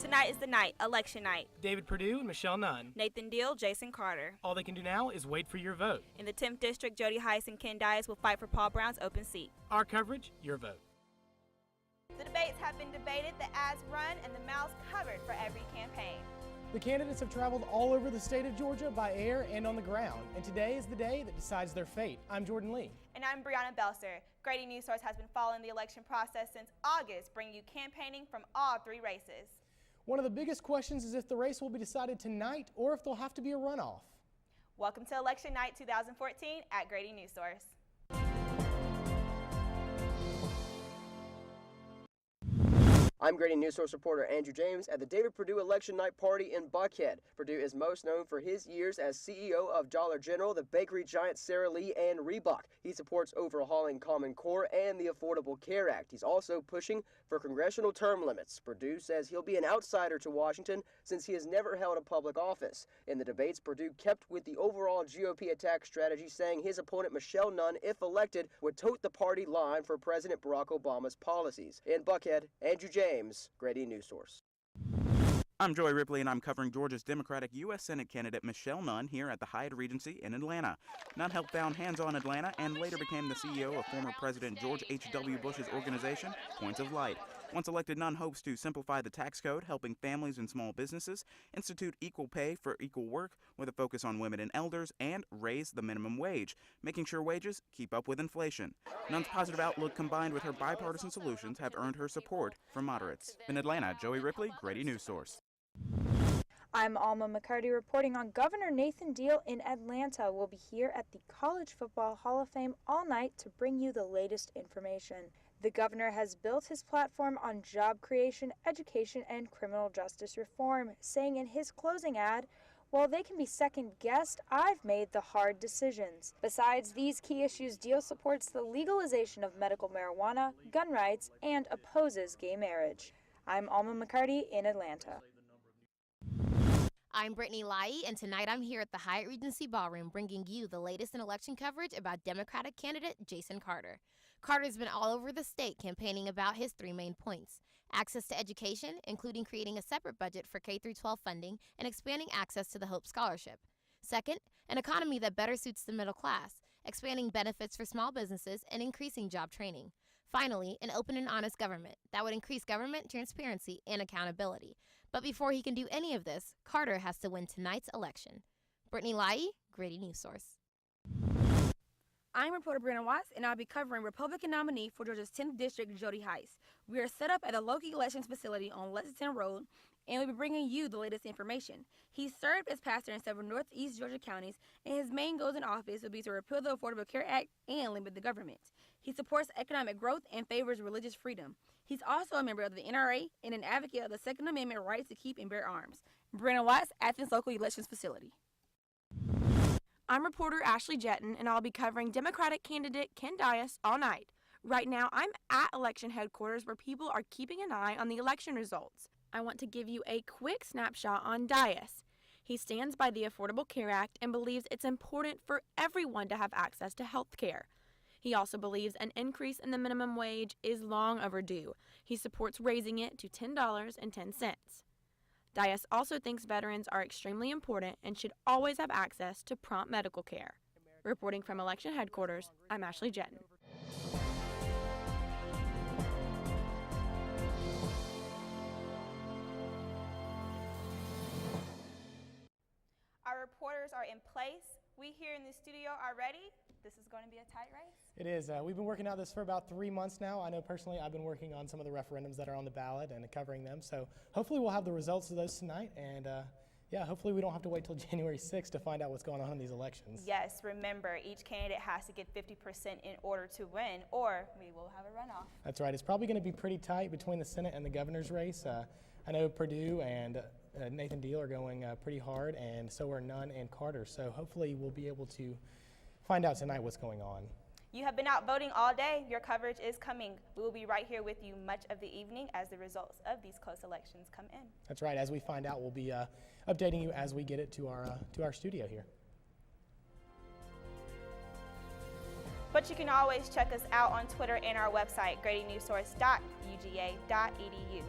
Tonight is the night, election night. David Perdue and Michelle Nunn. Nathan Deal, Jason Carter. All they can do now is wait for your vote. In the 10th District, Jody Heiss and Ken Dias will fight for Paul Brown's open seat. Our coverage, your vote. The debates have been debated, the ads run, and the mouths covered for every campaign. The candidates have traveled all over the state of Georgia by air and on the ground, and today is the day that decides their fate. I'm Jordan Lee. And I'm Brianna Belser. Grady News Source has been following the election process since August, bringing you campaigning from all three races. One of the biggest questions is if the race will be decided tonight or if there'll have to be a runoff. Welcome to Election Night 2014 at Grady News Source. I'm Grady News Source reporter Andrew James at the David Perdue Election Night Party in Buckhead. Perdue is most known for his years as CEO of Dollar General, the bakery giant Sara Lee, and Reebok. He supports overhauling Common Core and the Affordable Care Act. He's also pushing for congressional term limits. Perdue says he'll be an outsider to Washington since he has never held a public office. In the debates, Perdue kept with the overall GOP attack strategy, saying his opponent Michelle Nunn, if elected, would tote the party line for President Barack Obama's policies. In Buckhead, Andrew James, Grady News Source. I'm Joy Ripley, and I'm covering Georgia's Democratic U.S. Senate candidate Michelle Nunn here at the Hyatt Regency in Atlanta. Nunn helped found Hands On Atlanta and later became the CEO of former President George H.W. Bush's organization, Points of Light. Once elected, Nunn hopes to simplify the tax code, helping families and small businesses, institute equal pay for equal work with a focus on women and elders, and raise the minimum wage, making sure wages keep up with inflation. Nunn's positive outlook combined with her bipartisan solutions have earned her support from moderates. In Atlanta, Joey Ripley, Grady News Source. I'm Alma McCarty reporting on Governor Nathan Deal in Atlanta. We'll be here at the College Football Hall of Fame all night to bring you the latest information. The governor has built his platform on job creation, education, and criminal justice reform, saying in his closing ad, "While they can be second-guessed, I've made the hard decisions." Besides these key issues, Deal supports the legalization of medical marijuana, gun rights, and opposes gay marriage. I'm Alma McCarty in Atlanta. I'm Brittany Lai, and tonight I'm here at the Hyatt Regency Ballroom bringing you the latest in election coverage about Democratic candidate Jason Carter. Carter's been all over the state campaigning about his three main points: access to education, including creating a separate budget for K-12 funding and expanding access to the Hope Scholarship. Second, an economy that better suits the middle class, expanding benefits for small businesses and increasing job training. Finally, an open and honest government that would increase government transparency and accountability. But before he can do any of this, Carter has to win tonight's election. Brittany Lai, Grady News Source. I'm reporter Brianna Watts, and I'll be covering Republican nominee for Georgia's 10th District, Jody Heiss. We are set up at the local elections facility on Lexington Road, and we'll be bringing you the latest information. He served as pastor in several northeast Georgia counties, and his main goals in office will be to repeal the Affordable Care Act and limit the government. He supports economic growth and favors religious freedom. He's also a member of the NRA and an advocate of the Second Amendment rights to keep and bear arms. Brianna Watts, Athens Local Elections Facility. I'm reporter Ashley Jetton, and I'll be covering Democratic candidate Ken Dias all night. Right now, I'm at election headquarters where people are keeping an eye on the election results. I want to give you a quick snapshot on Dias. He stands by the Affordable Care Act and believes it's important for everyone to have access to health care. He also believes an increase in the minimum wage is long overdue. He supports raising it to $10.10. Dias also thinks veterans are extremely important and should always have access to prompt medical care. Reporting from election headquarters, I'm Ashley Jetton. Our reporters are in place. We here in the studio are ready. This is going to be a tight race. It is. We've been working on this for about 3 months now. I know personally I've been working on some of the referendums that are on the ballot and covering them. So hopefully we'll have the results of those tonight. And yeah, hopefully we don't have to wait till January 6th to find out what's going on in these elections. Yes, remember, each candidate has to get 50% in order to win, or we will have a runoff. That's right. It's probably going to be pretty tight between the Senate and the governor's race. I know Perdue and Nathan Deal are going pretty hard, and so are Nunn and Carter. So hopefully we'll be able to find out tonight what's going on. You have been out voting all day. Your coverage is coming. We will be right here with you much of the evening as the results of these close elections come in. That's right. As we find out, we'll be updating you as we get it to our studio here. But you can always check us out on Twitter and our website, gradynewssource.uga.edu.